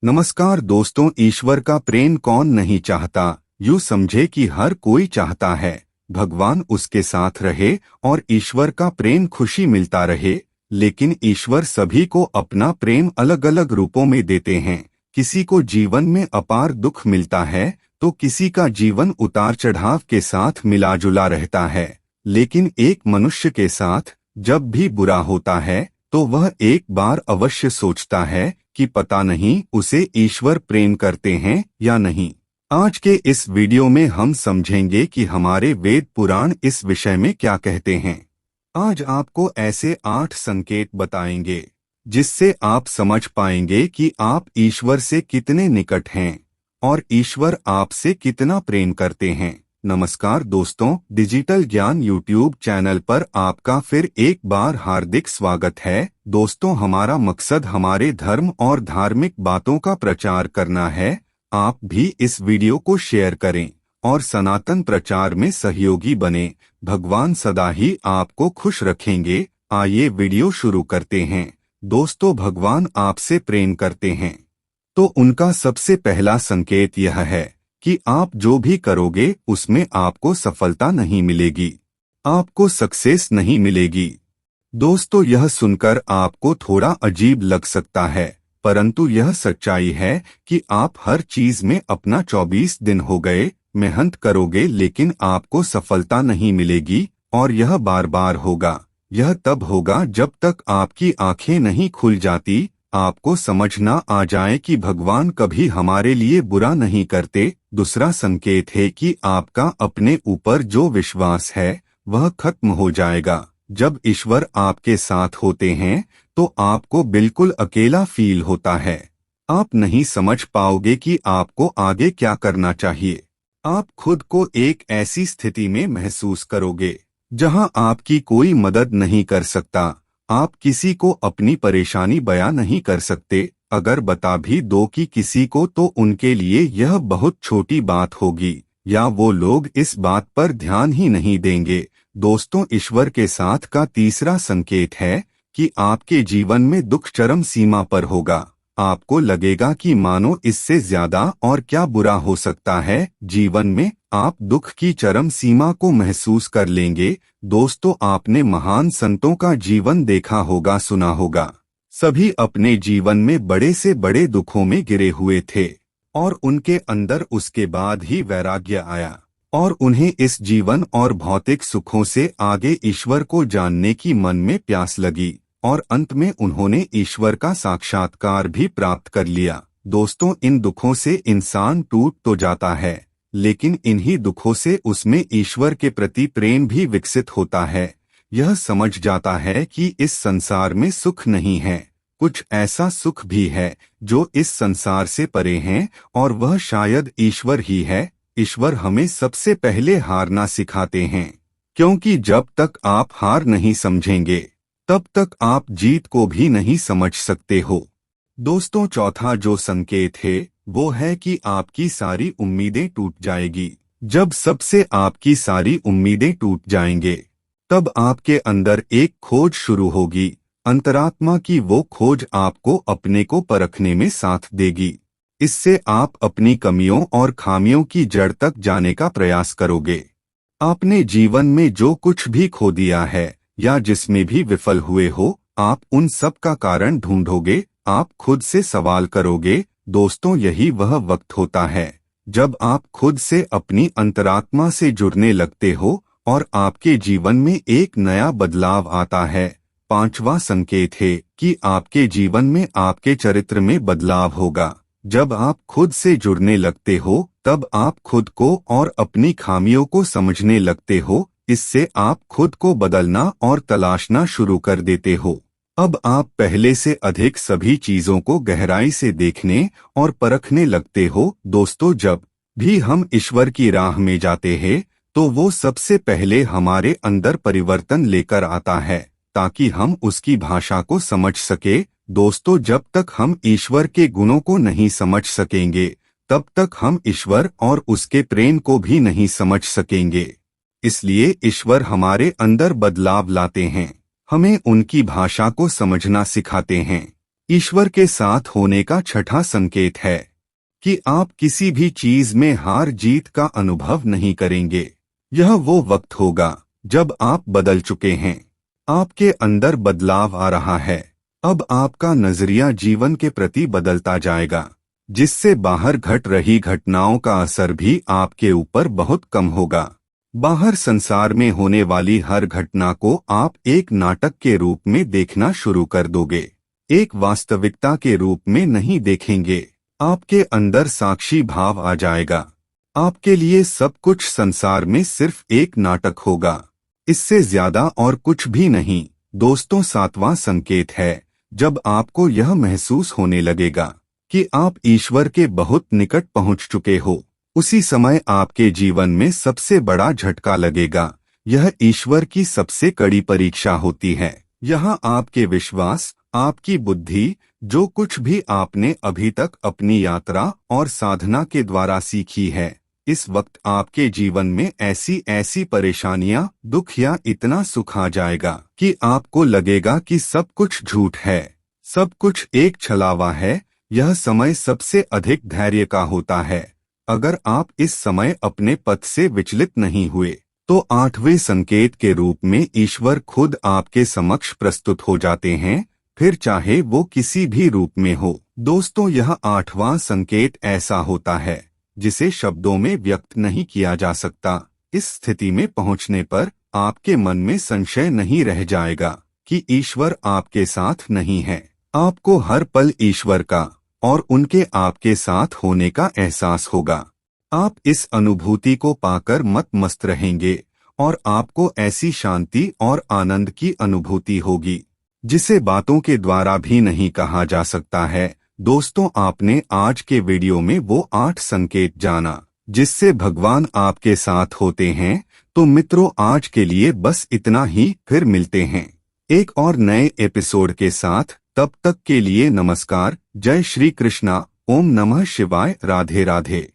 नमस्कार दोस्तों, ईश्वर का प्रेम कौन नहीं चाहता। यूँ समझे कि हर कोई चाहता है भगवान उसके साथ रहे और ईश्वर का प्रेम खुशी मिलता रहे। लेकिन ईश्वर सभी को अपना प्रेम अलग अलग रूपों में देते हैं। किसी को जीवन में अपार दुख मिलता है तो किसी का जीवन उतार चढ़ाव के साथ मिला जुला रहता है। लेकिन एक मनुष्य के साथ जब भी बुरा होता है तो वह एक बार अवश्य सोचता है कि पता नहीं उसे ईश्वर प्रेम करते हैं या नहीं। आज के इस वीडियो में हम समझेंगे कि हमारे वेद पुराण इस विषय में क्या कहते हैं। आज आपको ऐसे 8 संकेत बताएंगे जिससे आप समझ पाएंगे कि आप ईश्वर से कितने निकट हैं और ईश्वर आपसे कितना प्रेम करते हैं। नमस्कार दोस्तों, डिजिटल ज्ञान यूट्यूब चैनल पर आपका फिर एक बार हार्दिक स्वागत है। दोस्तों, हमारा मकसद हमारे धर्म और धार्मिक बातों का प्रचार करना है। आप भी इस वीडियो को शेयर करें और सनातन प्रचार में सहयोगी बने। भगवान सदा ही आपको खुश रखेंगे। आइए वीडियो शुरू करते हैं। दोस्तों, भगवान आपसे प्रेम करते हैं तो उनका सबसे पहला संकेत यह है कि आप जो भी करोगे उसमें आपको सफलता नहीं मिलेगी, आपको सक्सेस नहीं मिलेगी। दोस्तों, यह सुनकर आपको थोड़ा अजीब लग सकता है, परंतु यह सच्चाई है कि आप हर चीज में अपना 24 दिन हो गए मेहनत करोगे लेकिन आपको सफलता नहीं मिलेगी और यह बार बार होगा। यह तब होगा जब तक आपकी आंखें नहीं खुल जाती, आपको समझना आ जाए कि भगवान कभी हमारे लिए बुरा नहीं करते। दूसरा संकेत है कि आपका अपने ऊपर जो विश्वास है वह खत्म हो जाएगा। जब ईश्वर आपके साथ होते हैं तो आपको बिल्कुल अकेला फील होता है। आप नहीं समझ पाओगे कि आपको आगे क्या करना चाहिए। आप खुद को एक ऐसी स्थिति में महसूस करोगे जहां आपकी कोई मदद नहीं कर सकता। आप किसी को अपनी परेशानी बयां नहीं कर सकते। अगर बता भी दो कि किसी को तो उनके लिए यह बहुत छोटी बात होगी या वो लोग इस बात पर ध्यान ही नहीं देंगे। दोस्तों, ईश्वर के साथ का तीसरा संकेत है कि आपके जीवन में दुख चरम सीमा पर होगा। आपको लगेगा कि मानो इससे ज्यादा और क्या बुरा हो सकता है। जीवन में आप दुख की चरम सीमा को महसूस कर लेंगे। दोस्तों, आपने महान संतों का जीवन देखा होगा, सुना होगा। सभी अपने जीवन में बड़े से बड़े दुखों में गिरे हुए थे और उनके अंदर उसके बाद ही वैराग्य आया और उन्हें इस जीवन और भौतिक सुखों से आगे ईश्वर को जानने की मन में प्यास लगी और अंत में उन्होंने ईश्वर का साक्षात्कार भी प्राप्त कर लिया। दोस्तों, इन दुखों से इंसान टूट तो जाता है लेकिन इन्हीं दुखों से उसमें ईश्वर के प्रति प्रेम भी विकसित होता है। यह समझ जाता है कि इस संसार में सुख नहीं है, कुछ ऐसा सुख भी है जो इस संसार से परे है और वह शायद ईश्वर ही है। ईश्वर हमें सबसे पहले हारना सिखाते हैं, क्योंकि जब तक आप हार नहीं समझेंगे तब तक आप जीत को भी नहीं समझ सकते हो। दोस्तों, चौथा जो संकेत है वो है कि आपकी सारी उम्मीदें टूट जाएगी। जब सबसे आपकी सारी उम्मीदें टूट जाएंगे तब आपके अंदर एक खोज शुरू होगी। अंतरात्मा की वो खोज आपको अपने को परखने में साथ देगी। इससे आप अपनी कमियों और खामियों की जड़ तक जाने का प्रयास करोगे। आपने जीवन में जो कुछ भी खो दिया है या जिसमें भी विफल हुए हो, आप उन सब का कारण ढूंढोगे, आप खुद से सवाल करोगे। दोस्तों, यही वह वक्त होता है जब आप खुद से अपनी अंतरात्मा से जुड़ने लगते हो और आपके जीवन में एक नया बदलाव आता है। पांचवा संकेत है कि आपके जीवन में आपके चरित्र में बदलाव होगा। जब आप खुद से जुड़ने लगते हो तब आप खुद को और अपनी खामियों को समझने लगते हो। इससे आप खुद को बदलना और तलाशना शुरू कर देते हो। अब आप पहले से अधिक सभी चीजों को गहराई से देखने और परखने लगते हो। दोस्तों, जब भी हम ईश्वर की राह में जाते हैं तो वो सबसे पहले हमारे अंदर परिवर्तन लेकर आता है ताकि हम उसकी भाषा को समझ सके। दोस्तों, जब तक हम ईश्वर के गुणों को नहीं समझ सकेंगे तब तक हम ईश्वर और उसके प्रेम को भी नहीं समझ सकेंगे। इसलिए ईश्वर हमारे अंदर बदलाव लाते हैं, हमें उनकी भाषा को समझना सिखाते हैं। ईश्वर के साथ होने का छठा संकेत है कि आप किसी भी चीज में हार जीत का अनुभव नहीं करेंगे। यह वो वक्त होगा जब आप बदल चुके हैं। आपके अंदर बदलाव आ रहा है। अब आपका नजरिया जीवन के प्रति बदलता जाएगा, जिससे बाहर घट रही घटनाओं का असर भी आपके ऊपर बहुत कम होगा। बाहर संसार में होने वाली हर घटना को आप एक नाटक के रूप में देखना शुरू कर दोगे, एक वास्तविकता के रूप में नहीं देखेंगे। आपके अंदर साक्षी भाव आ जाएगा। आपके लिए सब कुछ संसार में सिर्फ एक नाटक होगा, इससे ज्यादा और कुछ भी नहीं। दोस्तों, सातवां संकेत है जब आपको यह महसूस होने लगेगा कि आप ईश्वर के बहुत निकट पहुंच चुके हो। उसी समय आपके जीवन में सबसे बड़ा झटका लगेगा। यह ईश्वर की सबसे कड़ी परीक्षा होती है। यहाँ आपके विश्वास, आपकी बुद्धि, जो कुछ भी आपने अभी तक अपनी यात्रा और साधना के द्वारा सीखी है, इस वक्त आपके जीवन में ऐसी ऐसी परेशानियां, दुख या इतना सुख आ जाएगा कि आपको लगेगा कि सब कुछ झूठ है, सब कुछ एक छलावा है। यह समय सबसे अधिक धैर्य का होता है। अगर आप इस समय अपने पथ से विचलित नहीं हुए, तो आठवें संकेत के रूप में ईश्वर खुद आपके समक्ष प्रस्तुत हो जाते हैं, फिर चाहे वो किसी भी रूप में हो। दोस्तों, यह आठवां संकेत ऐसा होता है जिसे शब्दों में व्यक्त नहीं किया जा सकता। इस स्थिति में पहुंचने पर आपके मन में संशय नहीं रह जाएगा कि ईश्वर आपके साथ नहीं है। आपको हर पल ईश्वर का और उनके आपके साथ होने का एहसास होगा। आप इस अनुभूति को पाकर मत मस्त रहेंगे और आपको ऐसी शांति और आनंद की अनुभूति होगी जिसे बातों के द्वारा भी नहीं कहा जा सकता है। दोस्तों, आपने आज के वीडियो में वो 8 संकेत जाना जिससे भगवान आपके साथ होते हैं। तो मित्रों, आज के लिए बस इतना ही। फिर मिलते हैं एक और नए एपिसोड के साथ। तब तक के लिए नमस्कार। जय श्री कृष्णा। ओम नमः शिवाय। राधे राधे।